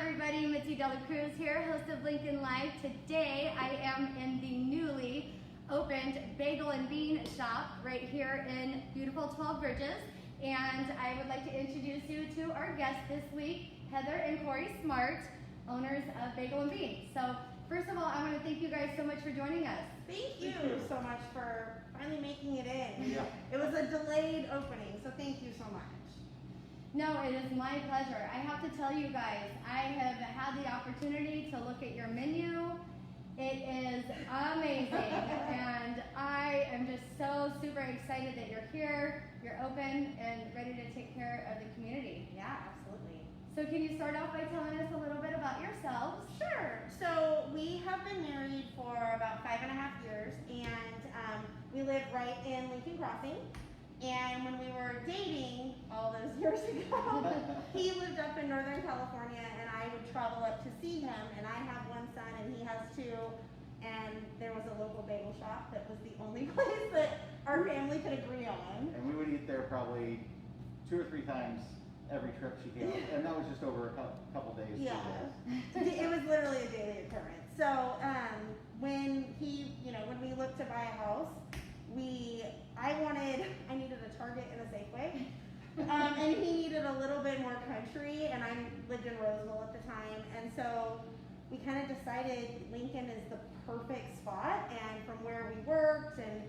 everybody, Mitzi Cruz here, host of Lincoln Live. Today I am in the newly opened Bagel and Bean shop right here in beautiful 12 Bridges. And I would like to introduce you to our guests this week, Heather and Cory Smart, owners of Bagel and Bean. So first of all, I want to thank you guys so much for joining us. Thank you so much for finally making it in. Yeah. It was a delayed opening, so thank you so much. No, it is my pleasure. I have to tell you guys, I have had the opportunity to look at your menu. It is amazing, and I am just so super excited that you're here, you're open, and ready to take care of the community. Yeah, absolutely. So can you start off by telling us a little bit about yourselves? Sure. So we have been married for about 5.5 years, and we live right in Lincoln Crossing. And when we were dating all those years ago, he lived up in Northern California, and I would travel up to see him. And I have one son, and he has two. And there was a local bagel shop that was the only place that our family could agree on. And we would eat there probably 2 or 3 times every trip she came, and that was just over a couple days. Yeah, it was literally a daily occurrence. So when we looked to buy a house, I needed a Target and a Safeway, and he needed a little bit more country, and I lived in Roseville at the time, and so we kind of decided Lincoln is the perfect spot, and from where we worked and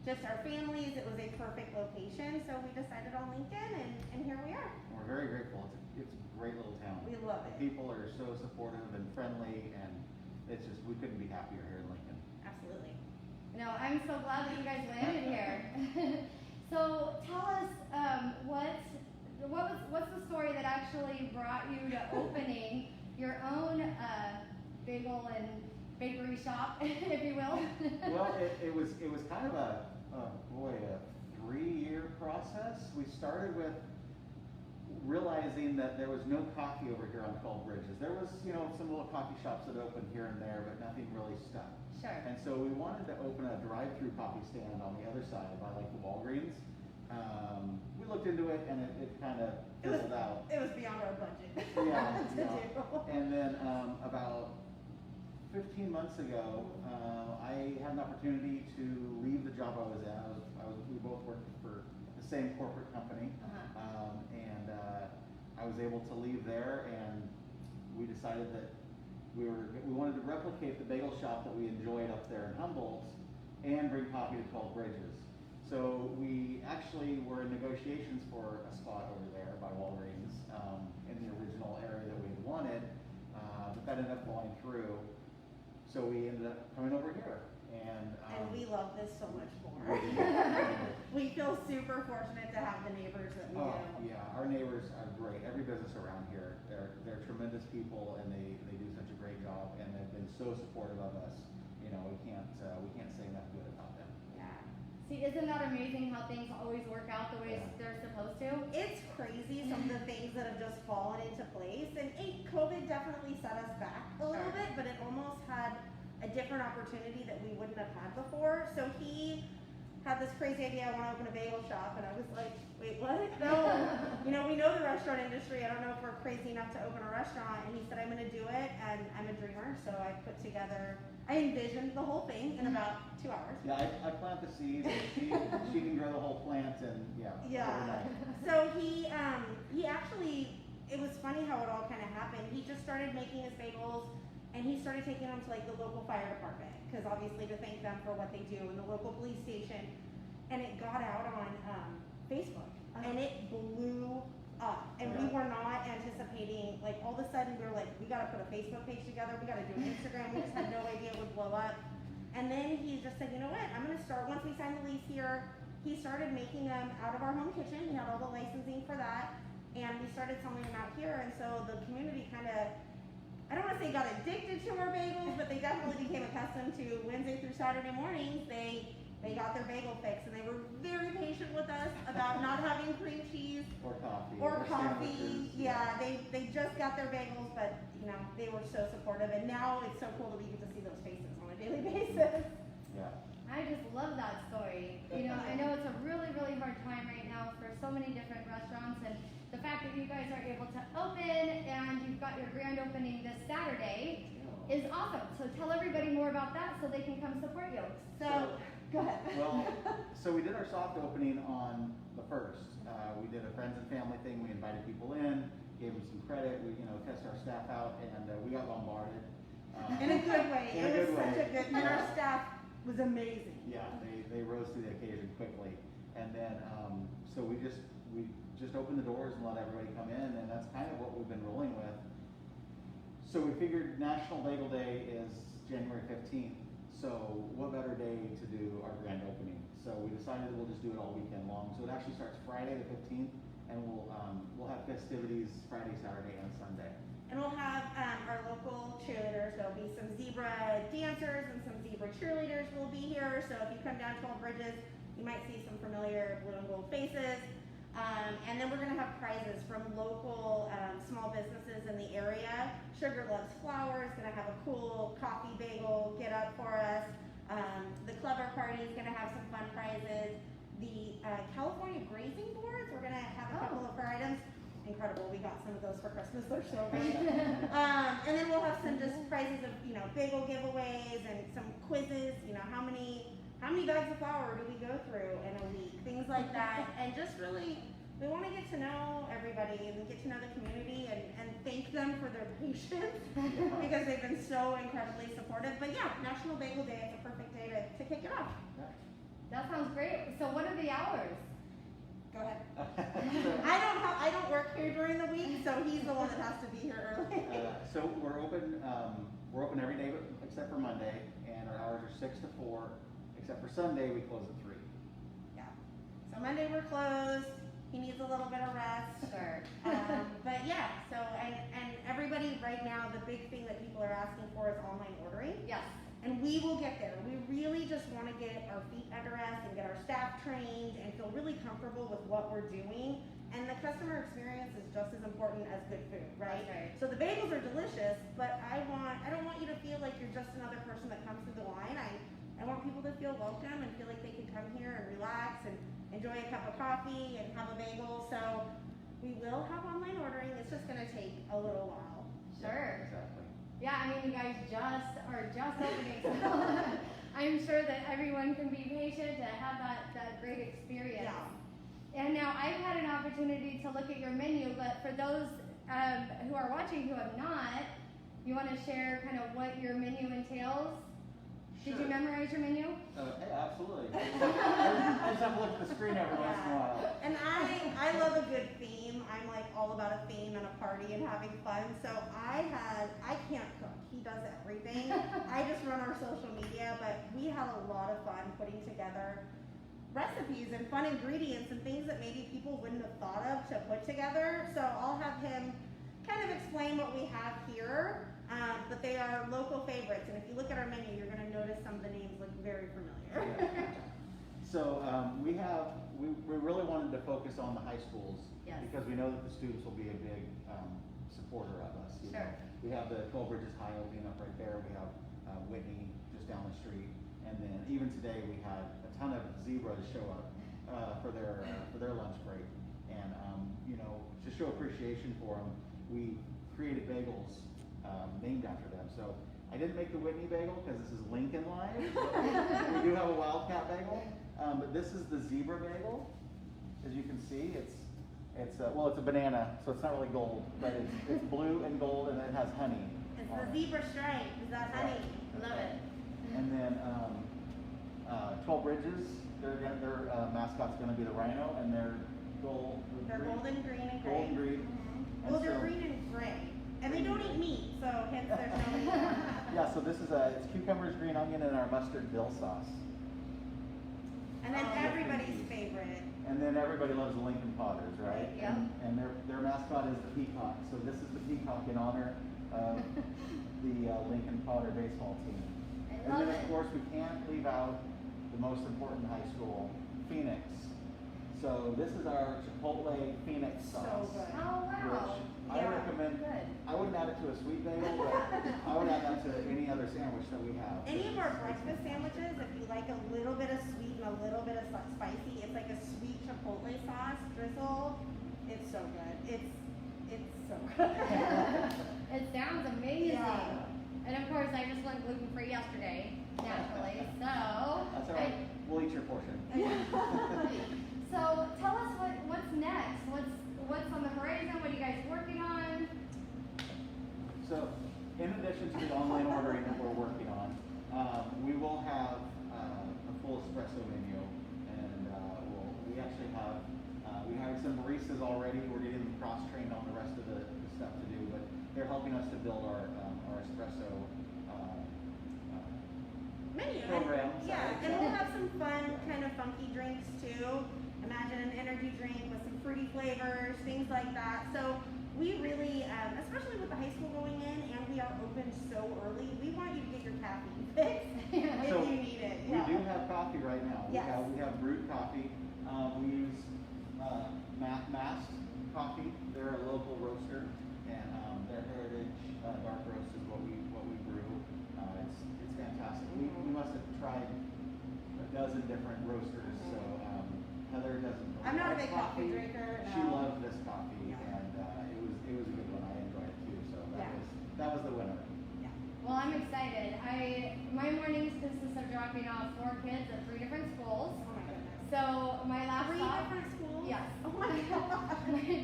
just our families, it was a perfect location, so we decided on Lincoln, and here we are. We're very grateful. It's a great little town. We love it. People are so supportive and friendly, and it's just, we couldn't be happier here in Lincoln. Absolutely. No, I'm so glad that you guys landed here. So tell us, what's the story that actually brought you to opening your own bagel and bakery shop, if you will? Well, it was kind of a 3-year process. We started with realizing that there was no coffee over here on 12 Bridges. There was, some little coffee shops that opened here and there, but nothing really stuck. Sure. And so we wanted to open a drive-through coffee stand on the other side by like the Walgreens. We looked into it, and it kind of fizzled out. It was beyond our budget. Yeah. to do. And then about 15 months ago, I had an opportunity to leave the job I was in. We both worked for the same corporate company, and I was able to leave there, and we decided that we wanted to replicate the bagel shop that we enjoyed up there in Humboldt and bring coffee to 12 Bridges. So we actually were in negotiations for a spot over there by Walgreens in the original area that we had wanted, but that ended up falling through. So we ended up coming over here. And we love this so much more. We feel super fortunate to have the neighbors that we do. Yeah, our neighbors are great. Every business around here, they're tremendous people, and they do such a great job, and they've been so supportive of us. We can't say enough good about them. Yeah. See, isn't that amazing how things always work out the way they're supposed to? It's crazy, some of the things that have just fallen into place. And COVID definitely set us back a little bit, but it almost had a different opportunity that we wouldn't have had before. So he had this crazy idea, I want to open a bagel shop, and I was like, wait, what? No. We know the restaurant industry. I don't know if we're crazy enough to open a restaurant. And he said, I'm going to do it, and I'm a dreamer. So I envisioned the whole thing in about 2 hours. Yeah, I plant the seeds, and she can grow the whole plant, and yeah. So he actually, it was funny how it all kind of happened. He just started making his bagels, and he started taking them to like the local fire department, because obviously to thank them for what they do, and the local police station. And it got out on Facebook, and it blew up. And we were not anticipating, like all of a sudden we were like, we got to put a Facebook page together, we got to do an Instagram. We just had no idea it would blow up. And then he just said, you know what, I'm going to start, once we signed the lease here, he started making them out of our home kitchen. He had all the licensing for that, and we started selling them out here. And so the community kind of, I don't want to say got addicted to our bagels, but they definitely became accustomed to Wednesday through Saturday mornings. They got their bagel fix, and they were very patient with us about not having cream cheese or coffee. Yeah, they just got their bagels, but they were so supportive, and now it's so cool that we get to see those faces on a daily basis. Yeah. I just love that story. I know it's a really, really hard time right now for so many different restaurants, and the fact that you guys are able to open and you you've got your grand opening this Saturday, is awesome. So tell everybody more about that so they can come support you. So go ahead. Well, so we did our soft opening on the 1st. We did a friends and family thing. We invited people in, gave them some credit. We, tested our staff out, and we got bombarded. In a good way. In a It was good way. such a good, and our staff was amazing. Yeah, they rose to the occasion quickly. And then, so we just opened the doors and let everybody come in, and that's kind of what we've been rolling with. So we figured National Bagel Day is January 15th. So what better day to do our grand opening? So we decided we'll just do it all weekend long. So it actually starts Friday the 15th, and we'll have festivities Friday, Saturday, and Sunday. And we'll have our local cheerleaders. There'll be some zebra dancers and some zebra cheerleaders will be here. So if you come down 12 Bridges, you might see some familiar blue and gold faces. And then we're going to have prizes from local small businesses in the area. Sugar Loves Flour is going to have a cool coffee bagel get up for us. The Clever Party is going to have some fun prizes. The California Grazing Boards, we're going to have a couple of items. Incredible, we got some of those for Christmas, they're so great. And then we'll have some just prizes of, bagel giveaways and some quizzes, how many bags of flour do we go through in a week, things like that. And just really, we want to get to know everybody and get to know the community and thank them for their patience because they've been so incredibly supportive. But yeah, National Bagel Day is a perfect day to kick it off. That sounds great. So what are the hours? Go ahead. I don't work here during the week, so he's the one that has to be here early. So we're open every day except for Monday, and our hours are 6 to 4. Except for Sunday, we close at 3. Yeah. So Monday we're closed. He needs a little bit of rest. Sure. But yeah. So and everybody right now, the big thing that people are asking for is online ordering. Yes. And we will get there. We really just want to get our feet under us and get our staff trained and feel really comfortable with what we're doing. And the customer experience is just as important as good food, right? Right. So the bagels are delicious, but I don't want you to feel like you're just another person that comes through the line. I want people to feel welcome and feel like they can come here and relax and enjoy a cup of coffee and have a bagel. So we will have online ordering. It's just going to take a little while. Sure. Exactly. Yeah, I mean, you guys are just opening, so I'm sure that everyone can be patient to have that great experience. Yeah. And now I've had an opportunity to look at your menu, but for those who are watching who have not, you want to share kind of what your menu entails? Did you memorize your menu? Hey, absolutely. I just have to look at the screen every once in a while. And I love a good theme. I'm like all about a theme and a party and having fun. So I can't cook. He does everything. I just run our social media, but we had a lot of fun putting together recipes and fun ingredients and things that maybe people wouldn't have thought of to put together. So I'll have him kind of explain what we have here. But they are local favorites, and if you look at our menu, you're going to notice some of the names look very familiar. So we really wanted to focus on the high schools because we know that the students will be a big supporter of us. Sure. We have the 12 Bridges High opening up right there. We have Whitney just down the street, and then even today we had a ton of zebras show up for their lunch break, and to show appreciation for them, we created bagels named after them. So I didn't make the Whitney bagel because this is Lincoln Live. We do have a Wildcat bagel, but this is the zebra bagel. As you can see, it's a banana, so it's not really gold, but it's blue and gold, and it has honey. It's the zebra stripe. Is that honey? Love it. And then 12 Bridges, their mascot's going to be the rhino, and they're gold. They're golden, green, and gray. Gold, green. Mm-hmm. Well, they're green and gray. And they don't eat meat, so hence there's no meat. Yeah, so this is it's cucumbers, green onion, and our mustard dill sauce. And then everybody's favorite. And then everybody loves the Lincoln Potters, right? Yeah. And their mascot is the peacock. So this is the peacock in honor of the Lincoln Potter baseball team. I And love then it. of course we can't leave out the most important high school, Phoenix. So this is our Chipotle Phoenix sauce. So good. Oh, wow. Which I recommend. Good. I wouldn't add it to a sweet bagel, but I would add that to any other sandwich that we have. Any of our breakfast sandwiches, if you like a little bit of sweet and a little bit of spicy, it's like a sweet chipotle sauce drizzle. It's so good. It's so good. went gluten-free yesterday, naturally, so. That's all right. We'll eat your portion. So tell us what's next. What's on the horizon? What are you guys working on? So, in addition to the online ordering that we're working on, we will have a full espresso menu, and we actually have we hired some baristas already. We're getting them cross-trained on the rest of the stuff to do, but they're helping us to build our espresso Menu. program. Yeah, and we'll have some fun, kind of funky drinks too. Imagine an energy drink with some fruity flavors, things like that. So we really, especially with the high school going in, and we are open so early, we want you to get your caffeine fix if So you need it. we do have coffee right now. Yes. We have brewed coffee. We use Mast Coffee. They're a local roaster, and their heritage dark roast is what we brew. It's fantastic. We must have tried a dozen different roasters. So Heather doesn't. I'm not a like big coffee drinker. She No. loved this coffee, Yeah. and it was a good one. I enjoyed it too. So Yeah. that was the winner. Yeah. Well, I'm excited. My mornings consist of dropping off 4 kids at 3 different schools. Oh my goodness. So my last 3 stop. different schools? Yes. Oh my god.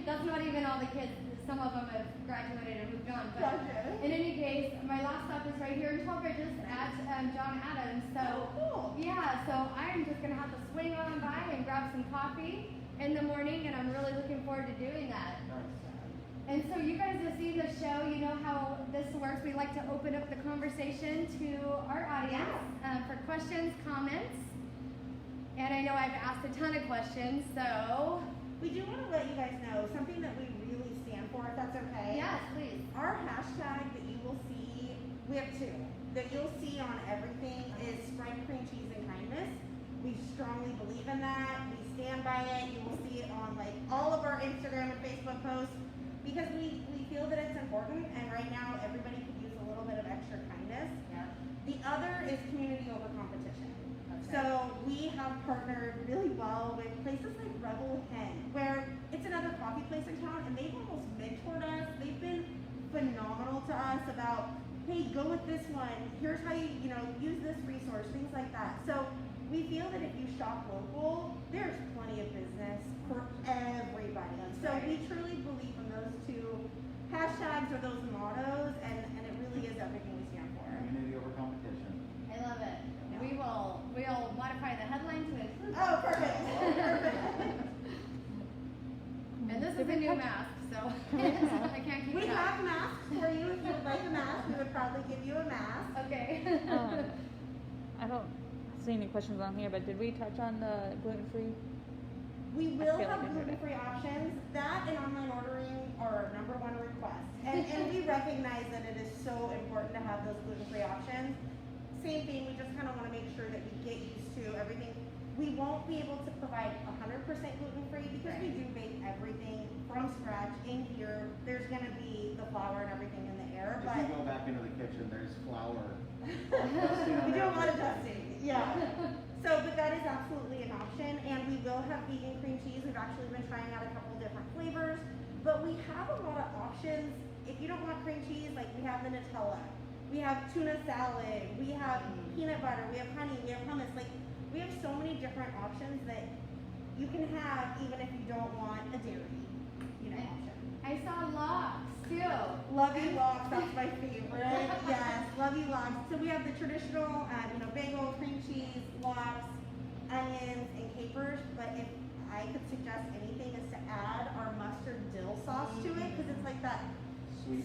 That's not even all the kids. Some of them have graduated and moved on. But Gotcha. in any case, my last stop is right here in 12 Bridges at John Adams. So Oh, cool. yeah, so I'm just gonna have to swing on by and grab some coffee in the morning, and I'm really looking forward to doing that. And so you guys have seen the show, you know how this works. We like to open up the conversation to our audience for questions, comments. And I know I've asked a ton of questions, so We do want to let you guys know something that we really stand for, if that's okay. yes, please. Our hashtag that you will see, we have 2, that you'll see on everything is spread cream cheese and kindness. We strongly believe in that. We stand by it. You will see it on like all of our Instagram and Facebook posts because we feel that it's important, and right now everybody could use a little bit of extra kindness. Yeah. The other is community over competition. Okay. So we have partnered really well with places like Rebel Hen, where it's another coffee place in town, and they've almost mentored us. They've been phenomenal to us about, hey, go with this one. Here's how you use this resource, things like that. So we feel that if you shop local, there's plenty of business for everybody. So we truly believe in those 2 hashtags or those mottos, and it really is everything we stand for. Community over competition. I love it. We'll modify the headline to include. Oh, perfect. Perfect. And this is a new mask, so I can't keep We it up. have masks for you. If you would like a mask, we would probably give you a mask. Okay. I don't see any questions on here, but did we touch on the gluten-free? We will feel like have I heard it. gluten-free options. That and online ordering are our #1 request. And we recognize that it is so important to have those gluten-free options. Same thing, we just kind of want to make sure that we get used to everything. We won't be able to provide 100% gluten-free because we do bake everything from scratch in here. There's going to be the flour and everything in the air, If but you go back into the kitchen, there's flour. Dusting on we do a lot of everything. dusting. Yeah. So, but that is absolutely an option, and we will have vegan cream cheese. We've actually been trying out a couple different flavors, but we have a lot of options. If you don't want cream cheese, like we have the Nutella, we have tuna salad, we have peanut butter, we have honey, we have hummus. Like, we have so many different options that you can have even if you don't want a dairy, option. I saw lox too. Lovey lox, that's my favorite. Yes, lovey lox. So we have the traditional, bagel, cream cheese, lox, onions, and capers. But if I could suggest anything, is to add our mustard dill sauce to it because it's like that sweet,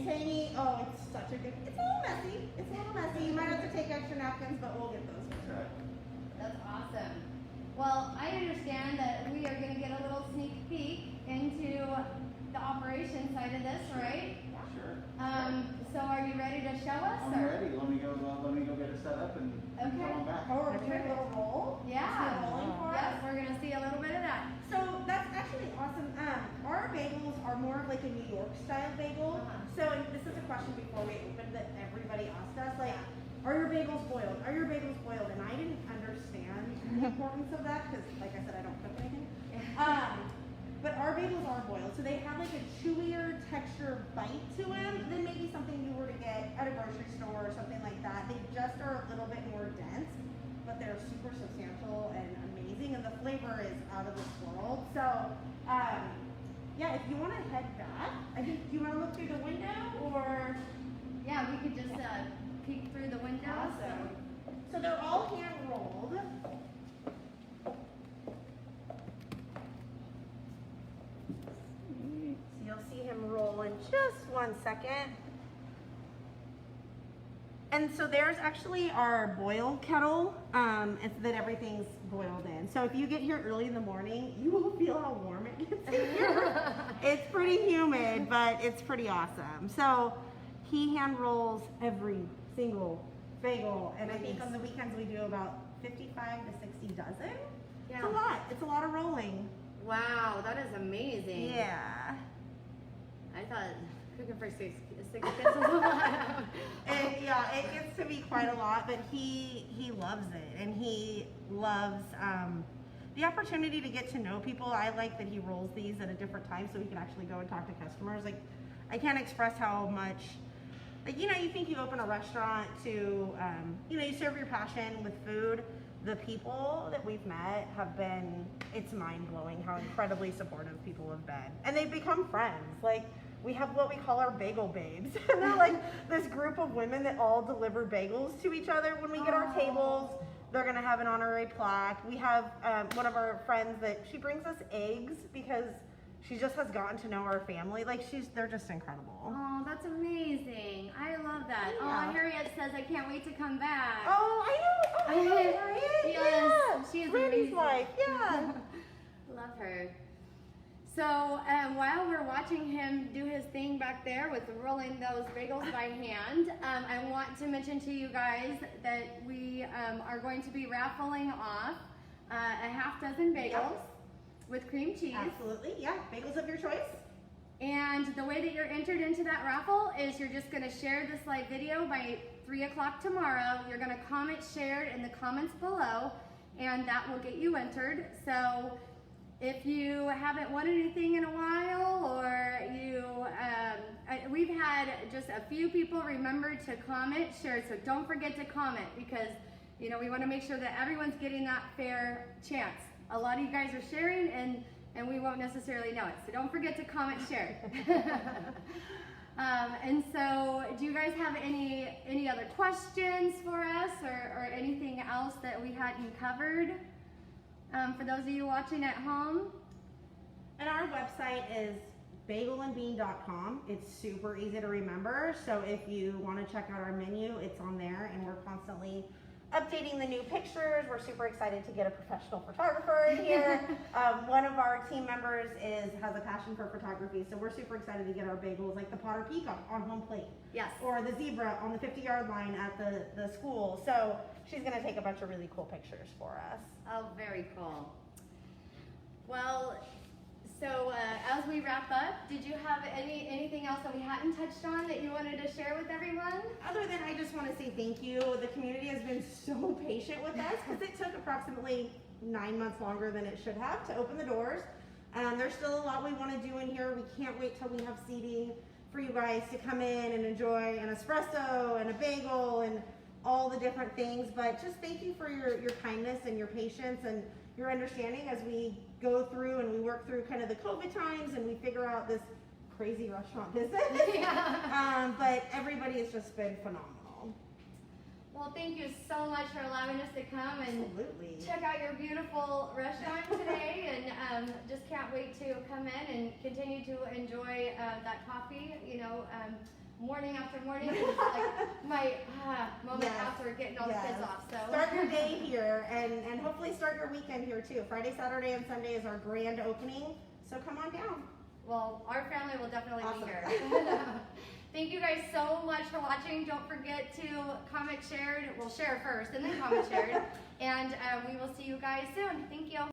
tangy. Oh, it's such a good. It's a little messy. It's a little messy. You might have to take extra napkins, but we'll get those. That's right. That's awesome. Well, I understand that we are going to get a little sneak peek into the operation side of this, right? Sure. So are you ready to show us? I'm ready. Let me go get it set up and Okay. come on back. Oh, we're doing a little roll. Yeah. Is it rolling for us? Yes, we're going to see a little bit of that. So that's actually awesome. Our bagels are more of like a New York style bagel. So and this is a question before we opened that everybody asked us, like, are your bagels boiled? Are your bagels boiled? And I didn't understand the importance of that because, like I said, I don't cook anything. But our bagels are boiled, so they have like a chewier texture signature bite to them than maybe something you were to get at a grocery store or something like that. They just are a little bit more dense, but they're super substantial and amazing, and the flavor is out of this world. So, yeah, if you want to head back, I think, do you want to look through the window or? Yeah, we could just peek through the window. Awesome. So they're all hand rolled. So you'll see him roll in just 1 second. And so there's actually our boil kettle that everything's boiled in. So if you get here early in the morning, you will feel how warm it gets in here. It's pretty humid, but it's pretty awesome. So he hand rolls every single bagel, and I think on the weekends we do about 55 to 60 dozen. Yeah. It's a lot. It's a lot of rolling. Wow, that is amazing. Yeah. I thought cooking for six kids was a lot. And yeah, it gets to be quite a lot, but he loves it, and he loves the opportunity to get to know people. I like that he rolls these at a different time so he can actually go and talk to customers. Like, I can't express how much, like, you know, you think you open a restaurant to, you know, you serve your passion with food. The people that we've met have been, it's mind-blowing how incredibly supportive people have been. And they've become friends. Like, we have what we call our bagel babes. And they're like this group of women that all deliver bagels to each other. When we get our tables, they're gonna have an honorary plaque. We have one of our friends that she brings us eggs because she just has gotten to know our family. Like, they're just incredible. Oh, that's amazing. I love that. Yeah. Oh, Harriet says, I can't wait to come back. Oh, I know. Oh, Yes, Harriet. Yeah. she is Randy's amazing. wife. Yeah. Love her. So while we're watching him do his thing back there with rolling those bagels by hand, I want to mention to you guys that we are going to be raffling off a half dozen bagels with cream cheese. Absolutely. Yeah. Bagels of your choice. And the way that you're entered into that raffle is you're just going to share this live video by 3 o'clock tomorrow. You're going to comment shared in the comments below, and that will get you entered. So if you haven't won anything in a while, or we've had just a few people remember to comment, share, so don't forget to comment, because you know we want to make sure that everyone's getting that fair chance. A lot of you guys are sharing, and we won't necessarily know it, so don't forget to comment, share. And so, do you guys have any other questions for us, or anything else that we hadn't covered? For those of you watching at home. And our website is bagelandbean.com. It's super easy to remember. So if you want to check out our menu, it's on there, and we're constantly updating the new pictures. We're super excited to get a professional photographer in here. One of our team members has a passion for photography, so we're super excited to get our bagels, like the Potter Peacock on home plate. Yes. Or the zebra on the 50-yard line at the school. So she's going to take a bunch of really cool pictures for us. Oh, very cool. Well, so as we wrap up, did you have anything else that we hadn't touched on that you wanted to share with everyone? Other than I just want to say thank you. The community has been so patient with us because it took approximately 9 months longer than it should have to open the doors. There's still a lot we want to do in here. We can't wait till we have seating for you guys to come in and enjoy an espresso and a bagel and all the different things. But just thank you for your kindness and your patience and your understanding as we go through and we work through kind of the COVID times and we figure out this crazy restaurant business. Yeah. But everybody has just been phenomenal. Well, thank you so much for allowing us to come and Absolutely. check out your beautiful restaurant today, and just can't wait to come in and continue to enjoy that coffee, you know, morning after morning. It's like my moment after getting all the kids off. So start your day here and hopefully start your weekend here too. Friday, Saturday, and Sunday is our grand opening, so come on down. Well, our family will definitely Awesome. be here. Thank you guys so much for watching. Don't forget to comment shared. Well, share first and then comment shared. And we will see you guys soon. Thank you.